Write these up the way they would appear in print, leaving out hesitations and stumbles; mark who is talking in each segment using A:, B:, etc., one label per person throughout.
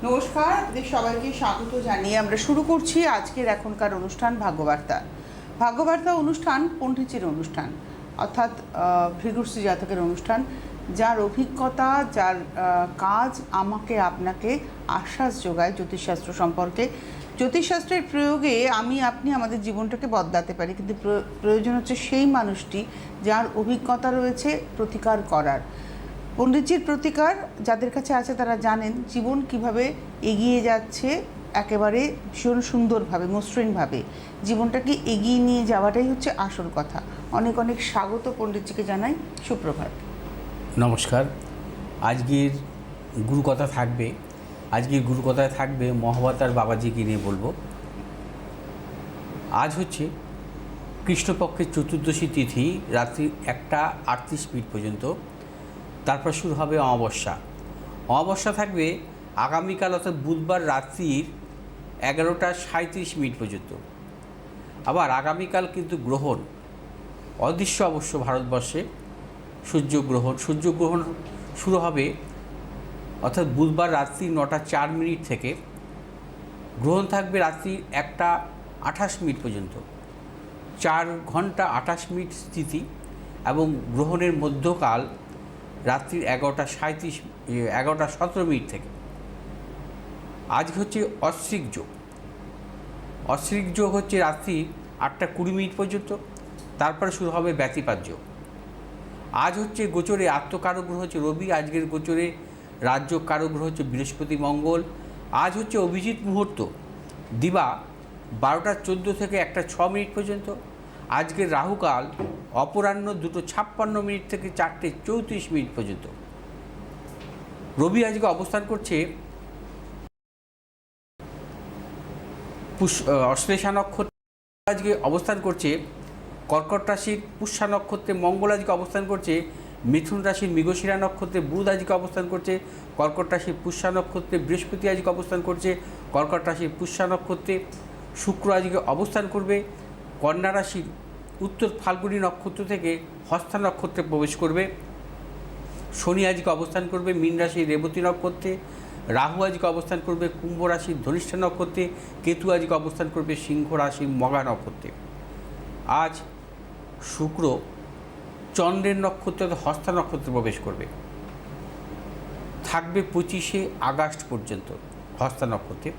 A: নমস্কার, আপনাদের সবাইকে স্বাগত জানিয়ে আমরা শুরু করছি আজকের এখনকার অনুষ্ঠান ভাগ্যবার্তা। ভাগ্যবার্তা অনুষ্ঠান পণ্ডিতের অনুষ্ঠান, অর্থাৎ ভৃগুশ্রী জাতকের অনুষ্ঠান, যার অভিজ্ঞতা, যার কাজ আমাকে আপনাকে আশ্বাস যোগায় জ্যোতিষশাস্ত্র সম্পর্কে। জ্যোতিষশাস্ত্রের প্রয়োগে আপনি আমাদের জীবনটাকে বদলাতে পারি, কিন্তু প্রয়োজন হচ্ছে সেই মানুষটি যার অভিজ্ঞতা রয়েছে প্রতিকার করার। পণ্ডিতজির প্রতিকার যাদের কাছে আছে তারা জানেন জীবন কিভাবে এগিয়ে যাচ্ছে, একেবারে ভীষণ সুন্দরভাবে, মসৃণভাবে জীবনটাকে এগিয়ে নিয়ে যাওয়াটাই হচ্ছে আসল কথা। অনেক অনেক স্বাগত পণ্ডিতজিকে জানাই, সুপ্রভাত।
B: নমস্কার। আজকের গুরুকথা থাকবে, গুরুকথায় থাকবে মহাবতার বাবাজিকে নিয়ে বলবো। আজ হচ্ছে কৃষ্ণপক্ষের চতুর্দশী তিথি, রাত্রি 1:38 পর্যন্ত। তারপর শুরু হবে অমাবস্যা। অমাবস্যা থাকবে আগামীকাল অর্থাৎ বুধবার রাত্রির 11:37 পর্যন্ত। আবার আগামীকাল কিন্তু গ্রহণ অদৃশ্য অবশ্য ভারতবর্ষে সূর্যগ্রহণ শুরু হবে অর্থাৎ বুধবার রাত্রি 9:04 থেকে। গ্রহণ থাকবে রাত্রি 1:28 পর্যন্ত, 4 ঘন্টা 28 মিনিট স্থিতি, এবং গ্রহণের মধ্যকাল রাত্রির 11:17 থেকে। আজ হচ্ছে অশ্বিক যোগ। অশ্বিক যোগ হচ্ছে রাত্রি 8:20 পর্যন্ত, তারপরে শুরু হবে ব্যতিপাত যোগ। আজ হচ্ছে গোচরে আত্মকারক গ্রহ হচ্ছে রবি, আজকের গোচরে রাজ্য কারক গ্রহ হচ্ছে বৃহস্পতি মঙ্গল। আজ হচ্ছে অভিজিৎ মুহূর্ত দিবা 12:14 থেকে 1:06 পর্যন্ত। আজকের রাহুকাল অপরাহ্ন 2:56 থেকে 4:34 পর্যন্ত। রবি আজকে অবস্থান করছে অশ্লেষা নক্ষত্রে, আজকে অবস্থান করছে কর্কট রাশির পুষ্যা নক্ষত্রে। মঙ্গল আজকে অবস্থান করছে মিথুন রাশির মৃগশিরা নক্ষত্রে। বুধ আজকে অবস্থান করছে কর্কট রাশির পুষ্যা নক্ষত্রে। বৃহস্পতি আজকে অবস্থান করছে কর্কট রাশির পুষ্যা নক্ষত্রে। শুক্র আজকে অবস্থান করবে কন্যা রাশির উত্তর ফাল্গুনী নক্ষত্র থেকে হস্তা নক্ষত্রে প্রবেশ করবে। শনি আজকে অবস্থান করবে মীন রাশির রেবতী নক্ষত্রে। রাহু আজকে অবস্থান করবে কুম্ভ রাশির ধনিষ্ঠা নক্ষত্রে। কেতু আজকে অবস্থান করবে সিংহ রাশির মঘা নক্ষত্রে। আজ শুক্র চন্দ্রের নক্ষত্রে হস্তা নক্ষত্রে প্রবেশ করবে, থাকবে 25শে আগস্ট পর্যন্ত হস্তা নক্ষত্রে।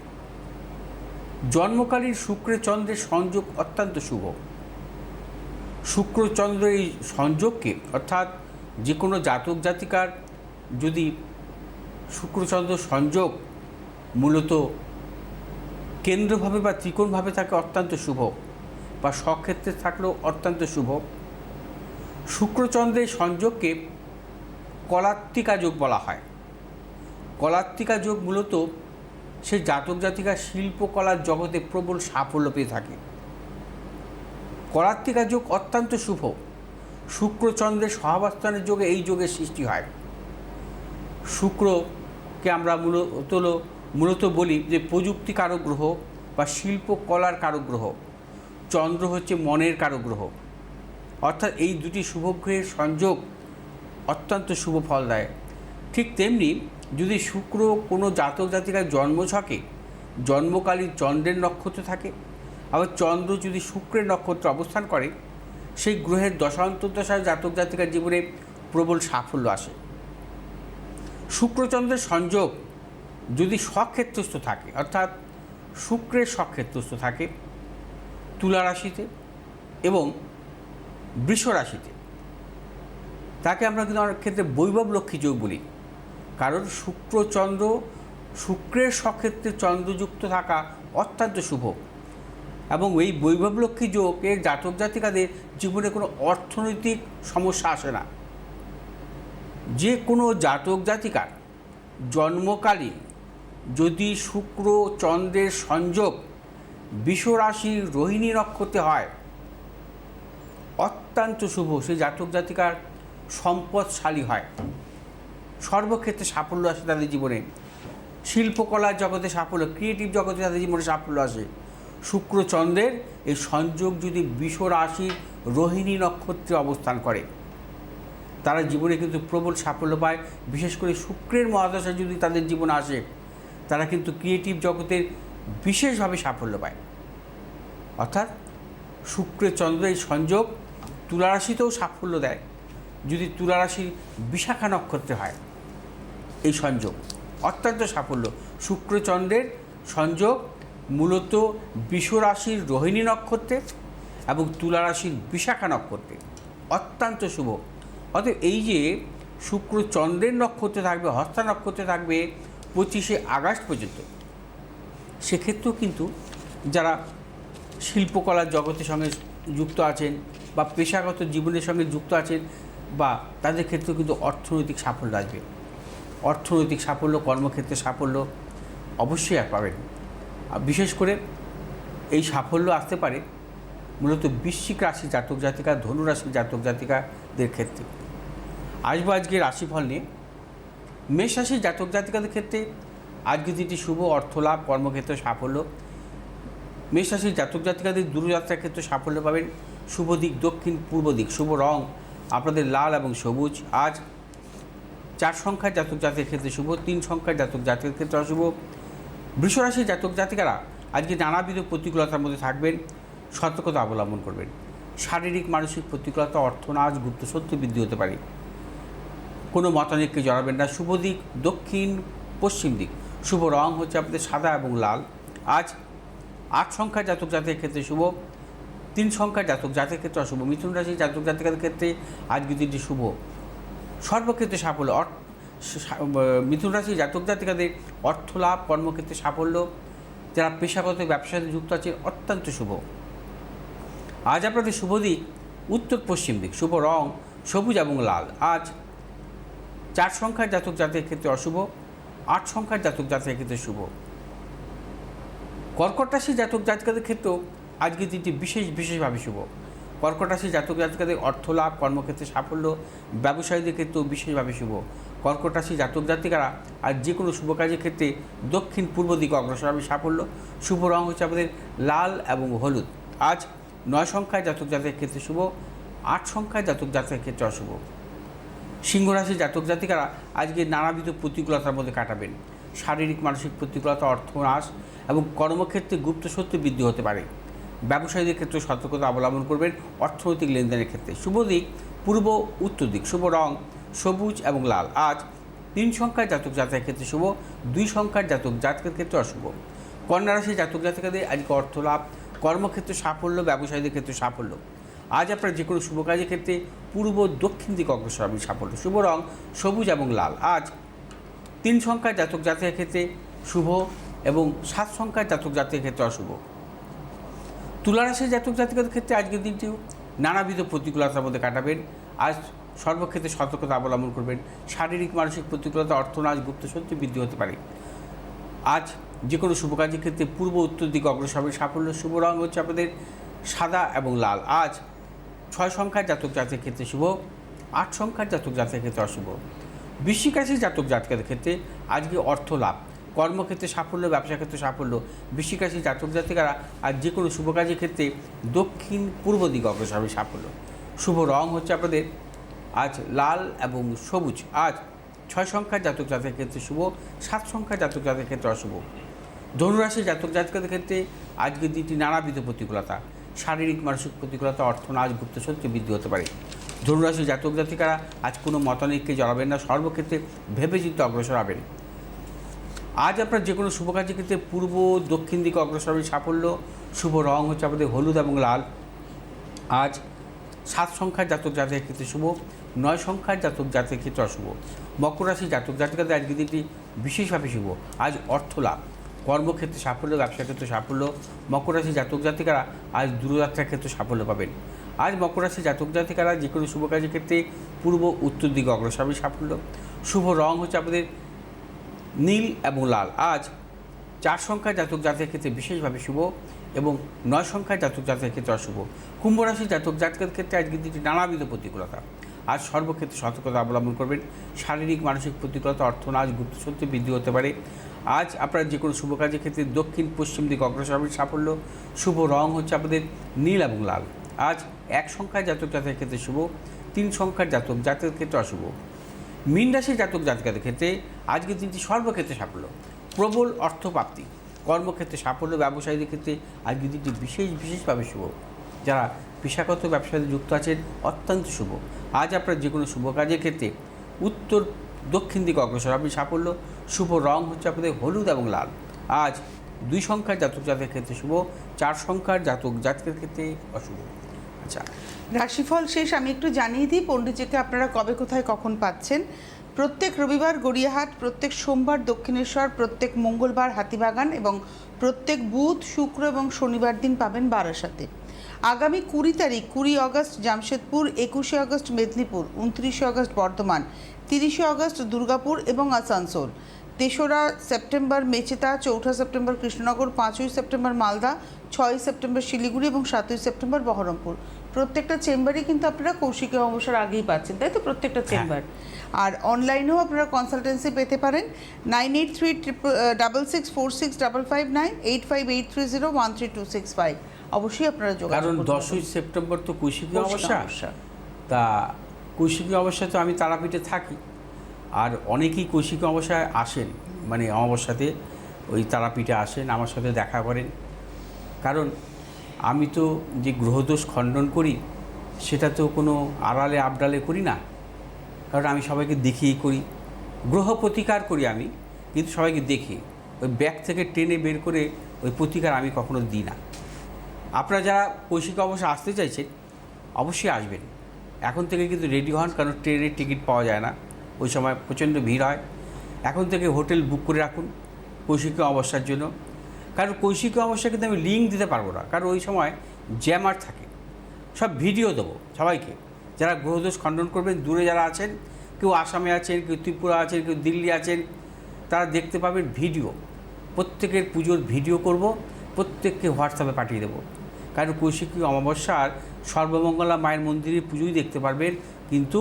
B: জন্মকালীন শুক্রের চন্দ্রের সংযোগ অত্যন্ত শুভ। শুক্র চন্দ্রের এই সংযোগকে, অর্থাৎ যে কোনো জাতক জাতিকার যদি শুক্রচন্দ্র সংযোগ মূলত কেন্দ্রভাবে বা ত্রিকোণভাবে থাকে অত্যন্ত শুভ, বা স্বক্ষেত্রে থাকলেও অত্যন্ত শুভ। শুক্রচন্দ্রের সংযোগকে কলাত্মিকা যোগ বলা হয়। কলাত্মিকা যোগ মূলত সেই জাতক জাতিকা শিল্পকলার জগতে প্রবল সাফল্য পেয়ে থাকে। কলাত্মিকা যোগ অত্যন্ত শুভ। শুক্রচন্দ্রের সহাবস্থানের যোগে এই যোগের সৃষ্টি হয়। শুক্রকে আমরা মূলত বলি যে প্রযুক্তি কারক গ্রহ বা শিল্পকলার কারক গ্রহ। চন্দ্র হচ্ছে মনের কারক গ্রহ। অর্থাৎ এই দুটি শুভগ্রহের সংযোগ অত্যন্ত শুভ ফল দেয়। ঠিক তেমনি যদি শুক্র কোনো জাতক জাতিকার জন্মছকে জন্মকালীন চন্দ্রের নক্ষত্র থাকে, আবার চন্দ্র যদি শুক্রের নক্ষত্রে অবস্থান করে, সেই গ্রহের দশান্তর্দশায় জাতক জাতিকার জীবনে প্রবল সাফল্য আসে। শুক্রচন্দ্রের সংযোগ যদি স্বক্ষেত্রস্থ থাকে, অর্থাৎ শুক্রের স্বক্ষেত্রস্থ থাকে তুলা রাশিতে এবং বৃষ রাশিতে, তাকে আমরা কিন্তু অনেক ক্ষেত্রে বৈভব লক্ষ্মী যোগ বলি। কারণ শুক্রের স্বক্ষেত্রে চন্দ্রযুক্ত থাকা অত্যন্ত শুভ, এবং এই বৈভব লক্ষ্মী যোগের জাতক জাতিকাদের জীবনে কোনো অর্থনৈতিক সমস্যা আসে না। যে কোনো জাতক জাতিকার জন্মকালীন যদি শুক্র চন্দ্রের সংযোগ বৃষ রাশির রোহিণী নক্ষত্রে হয়, অত্যন্ত শুভ। সেই জাতক জাতিকার সম্পদশালী হয়, সর্বক্ষেত্রে সাফল্য আসে তাদের জীবনে। শিল্পকলার জগতে সাফল্য, ক্রিয়েটিভ জগতে তাদের জীবনে সাফল্য আসে। শুক্র চন্দ্রের এই সংযোগ যদি বৃষ রাশির রোহিণী নক্ষত্রে অবস্থান করে, তারা জীবনে কিন্তু প্রবল সাফল্য পায়। বিশেষ করে শুক্রের মহাদশা যদি তাদের জীবনে আসে, তারা কিন্তু ক্রিয়েটিভ জগতের বিশেষভাবে সাফল্য পায়। অর্থাৎ শুক্র চন্দ্রের এই সংযোগ তুলা রাশিতেও সাফল্য দেয়। যদি তুলা রাশির বিশাখা নক্ষত্রে হয় এই সংযোগ, অত্যন্ত সাফল্য। শুক্র চন্দ্রের সংযোগ মূলত বৃষ রাশির রোহিণী নক্ষত্রে এবং তুলা রাশির বিশাখা নক্ষত্রে অত্যন্ত শুভ। অতএব এই যে শুক্র চন্দ্রের নক্ষত্রে থাকবে, হস্তা নক্ষত্রে থাকবে 25শে আগস্ট পর্যন্ত, সেক্ষেত্রেও কিন্তু যারা শিল্পকলার জগতের সঙ্গে যুক্ত আছেন বা পেশাগত জীবনের সঙ্গে যুক্ত আছেন, বা তাদের ক্ষেত্রেও কিন্তু অর্থনৈতিক সাফল্য আসবে। অর্থনৈতিক সাফল্য, কর্মক্ষেত্রে সাফল্য অবশ্যই পাবেন। বিশেষ করে এই সাফল্য আসতে পারে মূলত বৃশ্চিক রাশি জাতক জাতিকা, ধনু রাশির জাতক জাতিকাদের ক্ষেত্রে। আসবো আজকে রাশিফল নিয়ে। মেষ রাশির জাতক জাতিকাদের ক্ষেত্রে আজকে দিনটি শুভ, অর্থলাভ, কর্মক্ষেত্রে সাফল্য। মেষ রাশির জাতক জাতিকাদের দূরযাত্রার ক্ষেত্রে সাফল্য পাবেন। শুভ দিক দক্ষিণ পূর্ব দিক, শুভ রং আপনাদের লাল এবং সবুজ। আজ 4 সংখ্যার জাতক জাতিকের ক্ষেত্রে শুভ, 3 সংখ্যার জাতক জাতিকের ক্ষেত্রে অশুভ। বৃষ রাশির জাতক জাতিকারা আজকে নানাবিধ প্রতিকূলতার মধ্যে থাকবেন, সতর্কতা অবলম্বন করবেন। শারীরিক মানসিক প্রতিকূলতা, অর্থনাশ, গুপ্ত শত্রু বৃদ্ধি হতে পারে। কোনো মতানৈক্যে জড়াবেন না। শুভ দিক দক্ষিণ পশ্চিম দিক, শুভ রং হচ্ছে আপনাদের সাদা এবং লাল। আজ 8 সংখ্যার জাতক জাতিকের ক্ষেত্রে শুভ, 3 সংখ্যার জাতক জাতিকের ক্ষেত্রে অশুভ। মিথুন রাশির জাতক জাতিকাদের ক্ষেত্রে আজকে দিনটি শুভ, সর্বক্ষেত্রে সাফল্য। মিথুন রাশির জাতক জাতিকাদের অর্থলাভ, কর্মক্ষেত্রে সাফল্য। যারা পেশাগত ব্যবসার সাথে যুক্ত আছে অত্যন্ত শুভ। আজ আপনাদের শুভ দিক উত্তর পশ্চিম দিক, শুভ রং সবুজ এবং লাল। আজ 4 সংখ্যার জাতক জাতিকের ক্ষেত্রে অশুভ, 8 সংখ্যার জাতক জাতিকের ক্ষেত্রে শুভ। কর্কট রাশির জাতক জাতিকাদের ক্ষেত্রেও আজকের দিনটি বিশেষভাবে শুভ। কর্কট রাশির জাতক জাতিকাদের অর্থলাভ, কর্মক্ষেত্রে সাফল্য, ব্যবসায়ীদের ক্ষেত্রেও বিশেষভাবে শুভ। কর্কট রাশির জাতক জাতিকারা আজ যে কোনো শুভ কাজের ক্ষেত্রে দক্ষিণ পূর্ব দিকে অগ্রসর হবে সাফল্য। শুভ রং হচ্ছে আমাদের লাল এবং হলুদ। আজ 9 সংখ্যার জাতক জাতিকের ক্ষেত্রে শুভ, 8 সংখ্যার জাতক জাতিকের ক্ষেত্রে অশুভ। সিংহ রাশির জাতক জাতিকারা আজকে নানাবিধ প্রতিকূলতার মধ্যে কাটাবেন। শারীরিক মানসিক প্রতিকূলতা, অর্থনাশ এবং কর্মক্ষেত্রে গুপ্ত শত্রু বৃদ্ধি হতে পারে। ব্যবসায়ীদের ক্ষেত্রে সতর্কতা অবলম্বন করবেন অর্থনৈতিক লেনদেনের ক্ষেত্রে। শুভ দিক পূর্ব উত্তর দিক, শুভ রং সবুজ এবং লাল। আজ 3 সংখ্যার জাতক জাতিকের ক্ষেত্রে শুভ, 2 সংখ্যার জাতক জাতকের ক্ষেত্রে অশুভ। কন্যা রাশির জাতক জাতিকাদের আজকে অর্থলাভ, কর্মক্ষেত্রে সাফল্য, ব্যবসায়ীদের ক্ষেত্রে সাফল্য। আজ আপনার যে কোনো শুভ কাজের ক্ষেত্রে পূর্ব দক্ষিণ দিকে অগ্রসর হবে সাফল্য। শুভ রং সবুজ এবং লাল। আজ 3 সংখ্যার জাতক জাতিকের ক্ষেত্রে শুভ এবং 7 সংখ্যার জাতক জাতিকের ক্ষেত্রে অশুভ। তুলা রাশির জাতক জাতিকাদের ক্ষেত্রে আজকের দিনটিও নানাবিধ প্রতিকূলতার মধ্যে কাটাবেন। আজ সর্বক্ষেত্রে সতর্কতা অবলম্বন করবেন। শারীরিক মানসিক প্রতিকূলতা, অর্থনাশ, গুপ্ত শত্রু বৃদ্ধি হতে পারে। আজ যে কোনো শুভ কাজের ক্ষেত্রে পূর্ব উত্তর দিকে অগ্রসর হবে সাফল্য। শুভ রং হচ্ছে আপনাদের সাদা এবং লাল। আজ 6 সংখ্যার জাতক জাতিকের ক্ষেত্রে শুভ, 8 সংখ্যার জাতক জাতিকের ক্ষেত্রে অশুভ। বৃশ্চিক রাশির জাতক জাতিকাদের ক্ষেত্রে আজকে অর্থ লাভ, কর্মক্ষেত্রে সাফল্য, ব্যবসা ক্ষেত্রে সাফল্য। বৃশ্চিক রাশির জাতক জাতিকারা আজ যে কোনো শুভ কাজের ক্ষেত্রে দক্ষিণ পূর্ব দিকে অগ্রসর হবে সাফল্য। শুভ রং হচ্ছে আপনাদের আজ লাল এবং সবুজ। আজ 6 সংখ্যার জাতক জাতিকের ক্ষেত্রে শুভ, 7 সংখ্যার জাতক জাতিকের ক্ষেত্রে অশুভ। ধনুরাশির জাতক জাতিকাদের ক্ষেত্রে আজকের দিনটি নানাবিধ প্রতিকূলতা, শারীরিক মানসিক প্রতিকূলতা, অর্থনাশ, গুপ্ত শত্রু বৃদ্ধি হতে পারে। ধনুরাশির জাতক জাতিকারা আজ কোনো মতানৈক্যে জড়াবেন না, সর্বক্ষেত্রে ভেবে চিন্তে অগ্রসর হবেন। আজ আপনার যে কোনো শুভ কাজের ক্ষেত্রে পূর্ব দক্ষিণ দিকে অগ্রসর হবে সাফল্য। শুভ রং হচ্ছে আমাদের হলুদ এবং লাল। আজ 7 সংখ্যার জাতক জাতিকের ক্ষেত্রে শুভ, 9 সংখ্যার জাতক জাতিকের ক্ষেত্রে অশুভ। মকর রাশির জাতক জাতিকাদের আজকের দিনটি বিশেষভাবে শুভ। আজ অর্থ লাভ, কর্মক্ষেত্রে সাফল্য, ব্যবসা ক্ষেত্রে সাফল্য। মকর রাশির জাতক জাতিকারা আজ দূরযাত্রার ক্ষেত্রে সাফল্য পাবেন। আজ মকর রাশির জাতক জাতিকারা যে কোনো শুভ কাজের ক্ষেত্রে পূর্ব উত্তর দিকে অগ্রসর হবে সাফল্য। শুভ রং হচ্ছে আপনাদের নীল এবং লাল। আজ 4 সংখ্যার জাতক জাতিকের ক্ষেত্রে বিশেষভাবে শুভ এবং 9 সংখ্যার জাতক জাতিকের ক্ষেত্রে অশুভ। কুম্ভ রাশির জাতক জাতকের ক্ষেত্রে আজকের দিনটি নানাবিধ প্রতিকূলতা। আজ সর্বক্ষেত্রে সতর্কতা অবলম্বন করবেন। শারীরিক মানসিক প্রতিকূলতা, অর্থনাশ, গুপ্ত শত্রু বৃদ্ধি হতে পারে। আজ আপনারা যে কোনো শুভ কাজের ক্ষেত্রে দক্ষিণ পশ্চিম দিকে অগ্রসর হবেন সাফল্য। শুভ রং হচ্ছে আপনাদের নীল এবং লাল। আজ 1 সংখ্যার জাতক জাতকের ক্ষেত্রে শুভ, 3 সংখ্যার জাতক জাতকের ক্ষেত্রে অশুভ। মীন রাশির জাতক জাতিকাদের ক্ষেত্রে আজকের দিনটি সর্বক্ষেত্রে সাফল্য। প্রবল অর্থপ্রাপ্তি, কর্মক্ষেত্রে সাফল্য, ব্যবসায়ীদের ক্ষেত্রে আজকে দিনটি বিশেষভাবে শুভ। যারা পেশাগত ব্যবসায় যুক্ত আছেন অত্যন্ত শুভ। আজ আপনার যে কোনো শুভ কাজের ক্ষেত্রে উত্তর দক্ষিণ দিকে অগ্রসর। আপনি সাফল্য, শুভ রং হচ্ছে আপনাদের হলুদ এবং লাল। আজ 2 সংখ্যার জাতক জাতকের ক্ষেত্রে শুভ, 4 সংখ্যার জাতক জাতকের ক্ষেত্রে অশুভ। আচ্ছা,
A: রাশিফল শেষ। আমি একটু জানিয়ে দিই পণ্ডিতজিকে আপনারা কবে কোথায় কখন পাচ্ছেন। প্রত্যেক রবিবার গড়িয়াহাট, প্রত্যেক সোমবার দক্ষিণেশ্বর, প্রত্যেক মঙ্গলবার হাতিবাগান এবং প্রত্যেক বুধ, শুক্র এবং শনিবার দিন পাবেন বারাসাতে। আগামী 20 তারিখ 20 আগস্ট জামশেদপুর, 21 আগস্ট মেদিনীপুর, 29 আগস্ট বর্ধমান, 30 আগস্ট দুর্গাপুর এবং আসানসোল, 3রা সেপ্টেম্বর মেচেতা, 4 সেপ্টেম্বর কৃষ্ণনগর, 5ই সেপ্টেম্বর মালদা, 6 সেপ্টেম্বর শিলিগুড়ি এবং 7ই সেপ্টেম্বর বহরমপুর। প্রত্যেকটা চেম্বারই কিন্তু আপনারা কৌশিকী অমাবস্যার আগেই পাচ্ছেন, তাই তো? প্রত্যেকটা চেম্বার। আর অনলাইনেও আপনারা কনসালটেন্সি পেতে পারেন 9836646559, 8583013265। অবশ্যই আপনারা যোগাযোগ
B: কারণ
A: করতে পারেন।
B: 10ই সেপ্টেম্বর তো কৌশিকী অমাবস্যা। তা কৌশিকী অমাবস্যা তো আমি তারাপীঠে থাকি, আর অনেকেই কৌশিকী অমাবস্যায় আসেন, মানে অমাবস্যাতে ওই তারাপীঠে আসেন, আমার সাথে দেখা করেন। কারণ আমি তো যে গ্রহদোষ খণ্ডন করি সেটা তো কোনো আড়ালে আবডালে করি না, কারণ আমি সবাইকে দেখিয়েই করি। গ্রহ প্রতিকার করি আমি, কিন্তু সবাইকে দেখি, ওই ব্যাগ থেকে টেনে বের করে ওই প্রতিকার আমি কখনো দিই না। আপনারা যারা কৌশিকী অমাবস্যা আসতে চাইছেন অবশ্যই আসবেন, এখন থেকে কিন্তু রেডি হন, কারণ ট্রেনের টিকিট পাওয়া যায় না, ওই সময় প্রচণ্ড ভিড় হয়। এখন থেকে হোটেল বুক করে রাখুন কৌশিকী অমাবস্যার জন্য, কারণ কৌশিকী অমাবস্যা কিন্তু আমি লিঙ্ক দিতে পারবো না, কারণ ওই সময় জ্যামার থাকে। সব ভিডিও দেবো সবাইকে, যারা গ্রহদোষ খণ্ডন করবেন, দূরে যারা আছেন, কেউ আসামে আছেন, কেউ ত্রিপুরা আছেন, কেউ দিল্লি আছেন, তারা দেখতে পাবেন ভিডিও। প্রত্যেকের পুজোর ভিডিও করব, প্রত্যেককে হোয়াটসঅ্যাপে পাঠিয়ে দেবো। কারণ কৌশিকী অমাবস্যার সর্বমঙ্গলা মায়ের মন্দিরের পুজোই দেখতে পারবেন, কিন্তু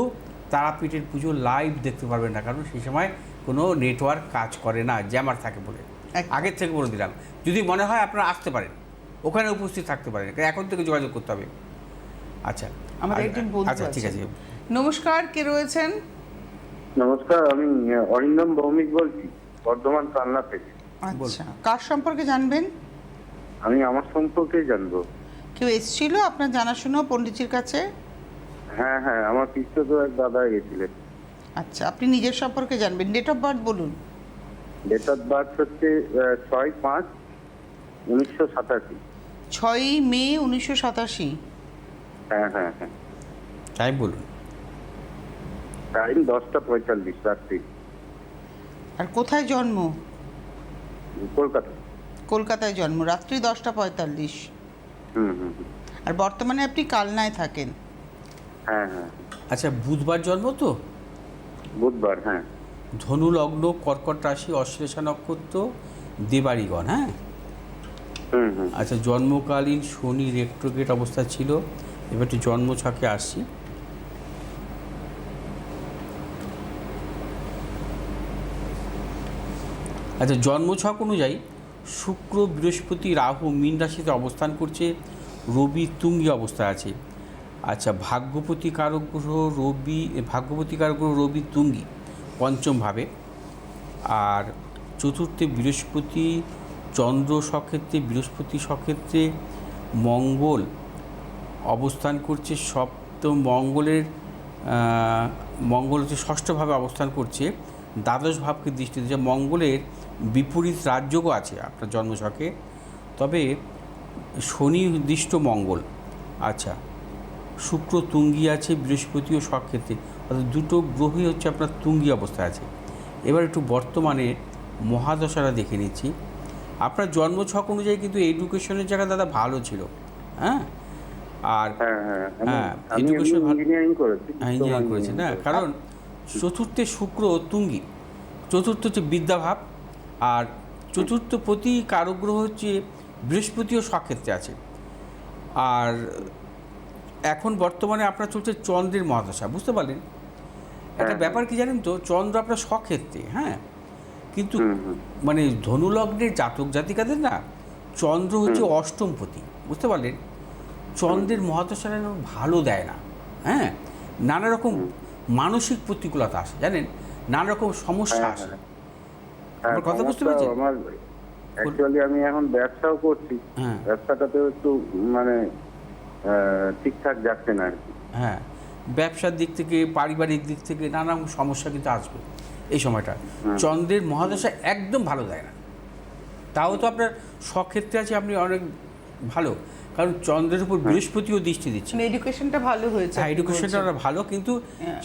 B: তারাপীঠের পুজো লাইভ দেখতে পারবেন না, কারণ সেই সময় কোনো নেটওয়ার্ক কাজ করে না, জ্যামার থাকে বলে। আগের থেকে বলে দিলাম, যদি মনে হয় আপনারা আসতে পারেন, ওখানে উপস্থিত থাকতে পারেন, এখন থেকে যোগাযোগ করতে হবে। আচ্ছা,
A: আমাদের একজন বন্ধু
B: আচ্ছা, ঠিক আছে।
A: নমস্কার, কে রয়েছেন?
C: নমস্কার, আমি অরিন্দম ভৌমিক বলছি, বর্ধমান কালনা থেকে।
A: আচ্ছা, কার সম্পর্কে জানবেন?
C: আমি আমার সম্পর্কে জানবো।
A: কেউ এসেছিল আপনার জানাশোনা পণ্ডিতজির কাছে?
C: হ্যাঁ হ্যাঁ, আমার পিস্তত এক দাদা গেছিলেন।
A: আচ্ছা, আপনি নিজের সম্পর্কে জানবেন। ডেট অফ বার্থ বলুন।
C: ডেট অফ বার্থ হচ্ছে 6/5/1987।
A: 6ই মে 1987।
C: হ্যাঁ হ্যাঁ হ্যাঁ।
B: টাইম বলুন।
C: টাইম 10:45 রাত্রি।
A: আর কোথায় জন্ম?
C: কলকাতা।
A: কলকাতায় জন্ম, রাত্রি 10:45।
C: হুম হুম হুম।
A: আর বর্তমানে আপনি কালনায় থাকেন।
C: হ্যাঁ হ্যাঁ।
B: আচ্ছা, বুধবার জন্ম তো?
C: বুধবার, হ্যাঁ।
B: ধনু লগ্ন, কর্কট রাশি, অশ্লেষা নক্ষত্র, দেবাড়িগণ। হ্যাঁ,
C: হুম হুম।
B: আচ্ছা, জন্মকালীন শনি রেট্রোগেট অবস্থা ছিল। এবার একটু জন্ম ছকে আসছি। আচ্ছা, জন্মছক অনুযায়ী শুক্র, বৃহস্পতি, রাহু মীন রাশিতে অবস্থান করছে, রবি তুঙ্গি অবস্থায় আছে। আচ্ছা, ভাগ্যপতি কারক গ্রহ রবি তুঙ্গি পঞ্চমভাবে, আর চতুর্থে বৃহস্পতি, চন্দ্র সক্ষেত্রে, বৃহস্পতি সক্ষেত্রে, মঙ্গল অবস্থান করছে সপ্তম। মঙ্গল হচ্ছে ষষ্ঠভাবে অবস্থান করছে, দ্বাদশ ভাবকে দৃষ্টি দিচ্ছে। মঙ্গলের বিপরীত রাজযোগও আছে আপনার জন্মছকে, তবে শনি দৃষ্ট মঙ্গল। আচ্ছা, শুক্র তুঙ্গি আছে, বৃহস্পতিও সক্ষেত্রে, অর্থাৎ দুটো গ্রহই হচ্ছে আপনার তুঙ্গি অবস্থায় আছে। এবার একটু বর্তমানে মহাদশাটা দেখে নিচ্ছি। আপনার জন্মছক অনুযায়ী কিন্তু এডুকেশনের জায়গা দাদা ভালো ছিল। হ্যাঁ, আর হ্যাঁ, এডুকেশন
C: ইঞ্জিনিয়ারিং করেছি।
B: ইঞ্জিনিয়ারিং করেছে না, কারণ চতুর্থে শুক্র তুঙ্গি, চতুর্থ হচ্ছে বিদ্যাভাব, আর চতুর্থ প্রতি কারগ্রহ হচ্ছে বৃহস্পতিও সক্ষেত্রে আছে। আর এখন বর্তমানে আপনার চলছে চন্দ্রের মহাদশা, বুঝতে পারলেন? একটা ব্যাপার কি জানেন তো, চন্দ্র আপনার সক্ষেত্রে, হ্যাঁ, কিন্তু মানে ধনুলগ্নের জাতক জাতিকাদের না চন্দ্র হচ্ছে অষ্টমপতি, বুঝতে পারলেন? চন্দ্রের মহাদশাটা ভালো দেয় না। হ্যাঁ, নানা রকম মানসিক প্রতিকূলতা আসে, জানেন, নানা রকম সমস্যা আসে। আমার কথা বুঝতে
C: সমস্যা
B: পারছেন?
C: আমার অ্যাকচুয়ালি আমি এখন ব্যবসাও করছি,
B: হ্যাঁ
C: ব্যবসাটাতেও একটু মানে ঠিকঠাক যাচ্ছে না আর কি।
B: হ্যাঁ, ব্যবসার দিক থেকে পারিবারিক দিক থেকে নানান সমস্যা কিন্তু আসবে এই সময়টা। চন্দ্রের মহাদশা একদম ভালো দেয় না। তাও তো আপনার সক্ষেত্রে আছে, আপনি অনেক ভালো, কারণ চন্দ্রের উপর বৃহস্পতিও দৃষ্টি দিচ্ছে।
A: এডুকেশনটা ভালো হয়েছে,
B: হ্যাঁ, এডুকেশনটা ওরা ভালো, কিন্তু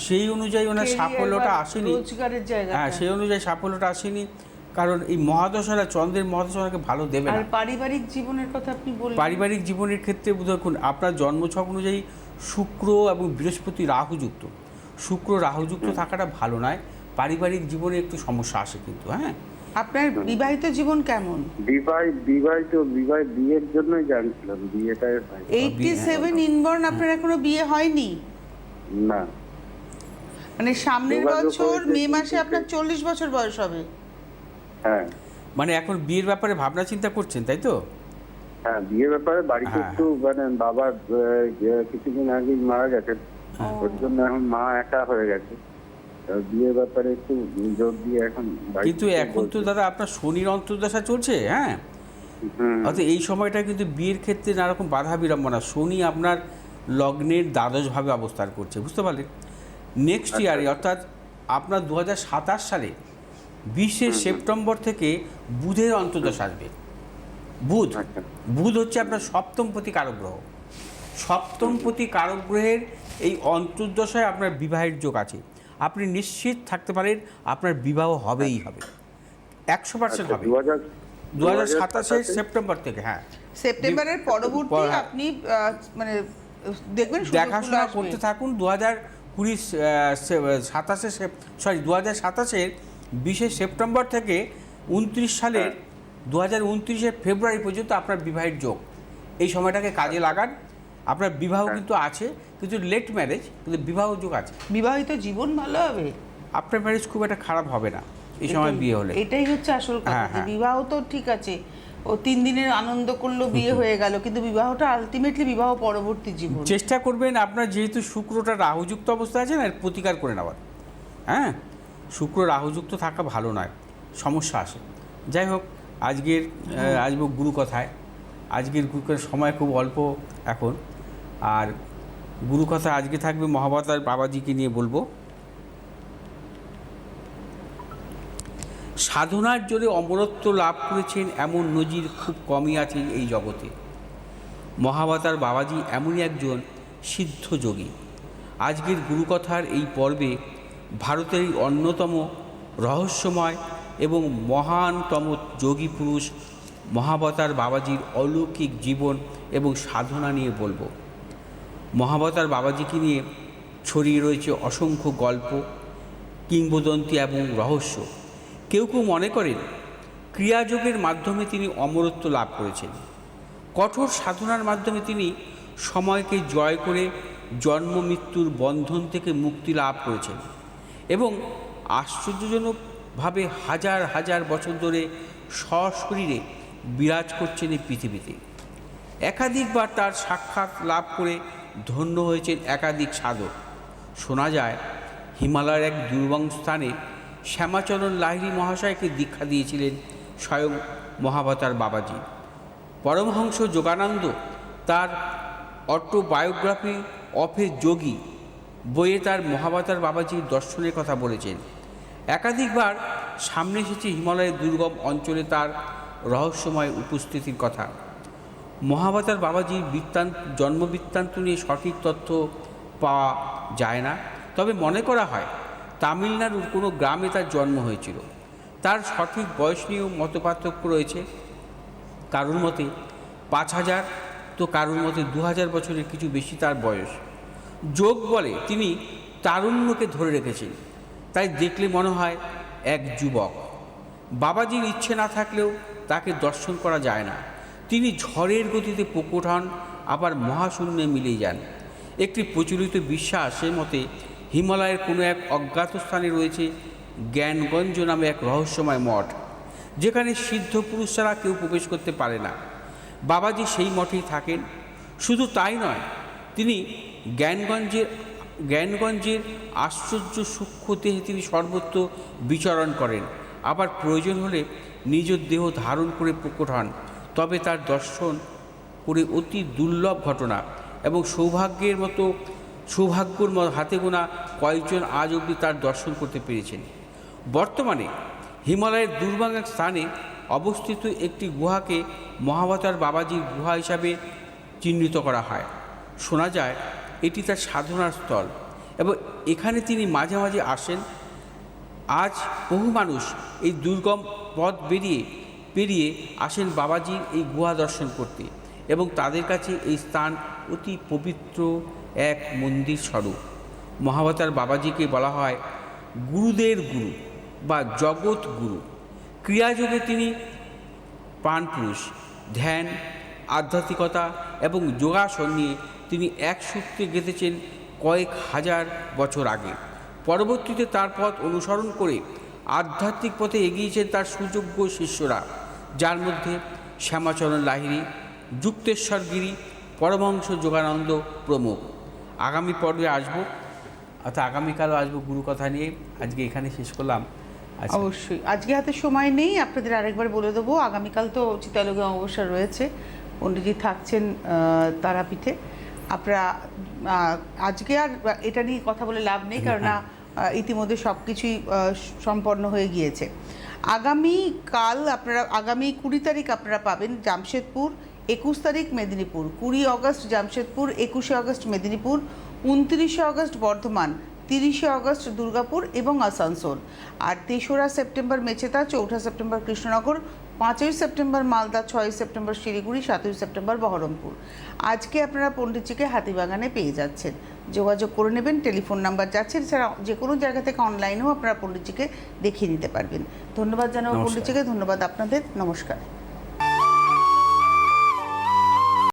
B: সেই অনুযায়ী ওনার সাফল্যটা আসেনি।
A: রোজগারের জায়গা,
B: হ্যাঁ, সেই অনুযায়ী সাফল্যটা আসেনি, কারণ এই মহাদশারা চন্দ্রের মহাদশা ওনাকে ভালো দেবে
A: আর
B: না।
A: পারিবারিক জীবনের কথা আপনি বললেন।
B: পারিবারিক জীবনের ক্ষেত্রে দেখুন, আপনার জন্মছক অনুযায়ী শুক্র এবং বৃহস্পতি রাহুযুক্ত। শুক্র রাহুযুক্ত থাকাটা ভালো নয়, পারিবারিক জীবনে একটু সমস্যা আসে কিন্তু। হ্যাঁ,
A: আপনার বিবাহিত জীবন কেমন?
C: বিয়ের জন্যই জানছিলাম, বিয়েটাই হয়
A: 87 ইনবর্ন, আপনার এখনো বিয়ে হয়নি?
C: না।
A: মানে সামনের
C: যোগাযোগ
A: বছর
C: হয়েছে
A: মে মাসে
C: কিন্তু
A: আপনার 40 বছর বয়স হবে।
C: হ্যাঁ
B: মানে এখন বিয়ের ব্যাপারে ভাবনা চিন্তা করছেন, তাই তো?
C: হ্যাঁ, বিয়ের ব্যাপারে বাড়িতে
B: হ্যাঁ।
C: একটু মানে বাবার কিছুদিন আগেই মারা গেছেন, ওর জন্য এখন মা একা হয়ে গেছে। তো বিয়ের ব্যাপারে একটু জোর দিয়ে এখন বাড়িতে
B: কিন্তু এখন তো
C: বলছে।
B: দাদা আপনার শনির অন্তর্দশা চলছে। হ্যাঁ,
C: হুম,
B: অর্থাৎ এই সময়টা কিন্তু বিয়ের ক্ষেত্রে নানারকম বাধা বিড়ম্বনা। শনি আপনার লগ্নের দ্বাদশভাবে অবস্থান করছে, বুঝতে পারলেন? নেক্সট ইয়ারে অর্থাৎ আপনার 2027 সালে 20শে সেপ্টেম্বর থেকে বুধের অন্তর্দশা আসবে। বুধ
C: আচ্ছা।
B: বুধ হচ্ছে আপনার সপ্তমপতি কারক গ্রহ। সপ্তমপতি কারক গ্রহের এই অন্তর্দশায় আপনার বিবাহের যোগ আছে। আপনি নিশ্চিত থাকতে পারেন আপনার বিবাহ হবেই হবে, 100% হবে। 2027 সেপ্টেম্বর থেকে। হ্যাঁ,
A: সেপ্টেম্বরের পরবর্তী
B: হ্যাঁ।
A: আপনি মানে দেখবেন
B: দেখাশোনা করতে থাকুন। 2027-এর 20শে সেপ্টেম্বর থেকে 29 সালের 2029-এর ফেব্রুয়ারি পর্যন্ত আপনার বিবাহের যোগ। এই সময়টাকে কাজে লাগান। আপনার বিবাহ কিন্তু আছে, কিন্তু লেট ম্যারেজ, কিন্তু বিবাহ যোগ আছে।
A: বিবাহিত জীবন ভালো হবে,
B: আপনার ম্যারেজ খুব একটা খারাপ হবে না এই সময় বিয়ে হলে।
A: এটাই হচ্ছে আসল কথা।
B: হ্যাঁ,
A: যে
B: হ্যাঁ।
A: বিবাহ তো ঠিক আছে, ও 3 দিনের আনন্দ করলো, বিয়ে হয়ে গেল, কিন্তু বিবাহটা আলটিমেটলি বিবাহ পরবর্তী জীবন।
B: চেষ্টা করবেন আপনার যেহেতু শুক্রটা রাহুযুক্ত অবস্থায় আছে না, এর প্রতিকার করে নেওয়ার। হ্যাঁ, শুক্র রাহুযুক্ত থাকা ভালো নয়, সমস্যা আসে। যাই হোক, আজকের আসবো গুরু কথায়। আজকের গুরু কথার সময় খুব অল্প এখন, আর গুরু কথা আজকে থাকবে মহাবতার বাবাজিকে নিয়ে বলবো। সাধনার জোরে অমরত্ব লাভ করেছেন এমন নজির খুব কমই আছে এই জগতে। মহাবতার বাবাজি এমনই একজন সিদ্ধ যোগী। আজকের গুরুকথার এই পর্বে ভারতের এই অন্যতম রহস্যময় এবং মহানতম যোগী পুরুষ মহাবতার বাবাজির অলৌকিক জীবন এবং সাধনা নিয়ে বলবো। মহাবতার বাবাজিকে নিয়ে ছড়িয়ে রয়েছে অসংখ্য গল্প, কিংবদন্তি এবং রহস্য। কেউ কেউ মনে করেন ক্রিয়াযোগের মাধ্যমে তিনি অমরত্ব লাভ করেছেন। কঠোর সাধনার মাধ্যমে তিনি সময়কে জয় করে জন্ম মৃত্যুর বন্ধন থেকে মুক্তি লাভ করেছেন এবং আশ্চর্যজনকভাবে হাজার হাজার বছর ধরে সশরীরে বিরাজ করছেন এই পৃথিবীতে। একাধিকবার তার সাক্ষাৎ লাভ করে ধন্য হয়েছেন একাধিক সাধক। শোনা যায় হিমালয়ের এক দুর্গম স্থানে শ্যামাচরণ লাহিড়ী মহাশয়কে দীক্ষা দিয়েছিলেন স্বয়ং মহাবতার বাবাজি। পরমহংস যোগানন্দ তার অটোবায়োগ্রাফি অফ এ যোগী বইয়ে তার মহাবতার বাবাজির দর্শনের কথা বলেছেন। একাধিকবার সামনে এসেছে হিমালয়ের দুর্গম অঞ্চলে তার রহস্যময় উপস্থিতির কথা। মহাবতার বাবাজির জন্মবৃত্তান্ত নিয়ে সঠিক তথ্য পাওয়া যায় না, তবে মনে করা হয় তামিলনাড়ুর কোনো গ্রামে তার জন্ম হয়েছিল। তার সঠিক বয়স নিয়েও মতপার্থক্য রয়েছে। কারোর মতে 5000, তো কারোর মতে 2000 বছরের কিছু বেশি তার বয়স। যোগ বলে তিনি তারুণ্যকে ধরে রেখেছেন, তাই দেখলে মনে হয় এক যুবক। বাবাজির ইচ্ছে না থাকলেও তাকে দর্শন করা যায় না। তিনি ঝড়ের গতিতে প্রকট হন, আবার মহাশূন্যে মিলে যান। একটি প্রচলিত বিশ্বাসের মতে হিমালয়ের কোনো এক অজ্ঞাত স্থানে রয়েছে জ্ঞানগঞ্জ নামে এক রহস্যময় মঠ, যেখানে সিদ্ধ পুরুষ ছাড়া কেউ প্রবেশ করতে পারে না। বাবাজি সেই মঠেই থাকেন। শুধু তাই নয়, তিনি জ্ঞানগঞ্জের আশ্চর্য সূক্ষ্ম দেহে তিনি সর্বত্র বিচরণ করেন। আবার প্রয়োজন হলে নিজ দেহ ধারণ করে প্রকট হন। তবে তার দর্শন করে অতি দুর্লভ ঘটনা এবং সৌভাগ্যর হাতে গোনা কয়েকজন আজ অবধি তার দর্শন করতে পেরেছেন। বর্তমানে হিমালয়ের দুর্গম এক স্থানে অবস্থিত একটি গুহাকে মহাবতার বাবাজির গুহা হিসাবে চিহ্নিত করা হয়। শোনা যায় এটি তার সাধনার স্থল এবং এখানে তিনি মাঝে মাঝে আসেন। আজ বহু মানুষ এই দুর্গম পথ পেরিয়ে আসেন বাবাজির এই গুহা দর্শন করতে এবং তাদের কাছে এই স্থান অতি পবিত্র এক মন্দির স্বরূপ। মহাবতার বাবাজিকে বলা হয় গুরুদের গুরু বা জগৎ গুরু। ক্রিয়াযোগে তিনি প্রাণপুরুষ। ধ্যান, আধ্যাত্মিকতা এবং যোগাসন নিয়ে তিনি এক সূত্রে গেঁথেছেন কয়েক হাজার বছর আগে। পরবর্তীতে তার পথ অনুসরণ করে আধ্যাত্মিক পথে এগিয়েছেন তার সুযোগ্য শিষ্যরা, যার মধ্যে শ্যামাচরণ লাহিড়ী, যুক্তেশ্বর গিরি, পরমহংস যোগানন্দ প্রমুখ। আগামী পর্বে আসবো, অর্থাৎ আগামীকালও আসবো গুরু কথা নিয়ে। আজকে এখানে শেষ করলাম।
A: অবশ্যই আজকে হাতে সময় নেই, আপনাদের আরেকবার বলে দেবো, আগামীকাল তো চিতালগে অমাবস্যা রয়েছে, পণ্ডিতজি থাকছেন তারাপীঠে। আপনারা আজকে আর এটা নিয়ে কথা বলে লাভ নেই, কারণ ইতিমধ্যে সব কিছুই সম্পন্ন হয়ে গিয়েছে। আগামীকাল আপনারা আগামী 20 তারিখ আপনারা পাবেন জামশেদপুর, 21 তারিখ মেদিনীপুর, 20 আগস্ট জামশেদপুর, 21 আগস্ট মেদিনীপুর, 29 আগস্ট বর্ধমান, 30 আগস্ট দুর্গাপুর এবং আসানসোল। আর 3রা সেপ্টেম্বর মেচেদা, 4 সেপ্টেম্বর কৃষ্ণনগর, 5ই সেপ্টেম্বর মালদা, 6ই সেপ্টেম্বর শিলিগুড়ি, 7ই সেপ্টেম্বর বহরমপুর। আজকে আপনারা পণ্ডিতজিকে হাতিবাগানে পেয়ে যাচ্ছেন, যোগাযোগ করে নেবেন, টেলিফোন নাম্বার যাচ্ছে। এছাড়া যে কোনো জায়গা থেকে অনলাইনেও আপনারা পণ্ডিতজিকে দেখিয়ে নিতে পারবেন। ধন্যবাদ জানাবো পণ্ডিতজিকে, ধন্যবাদ আপনাদের, নমস্কার।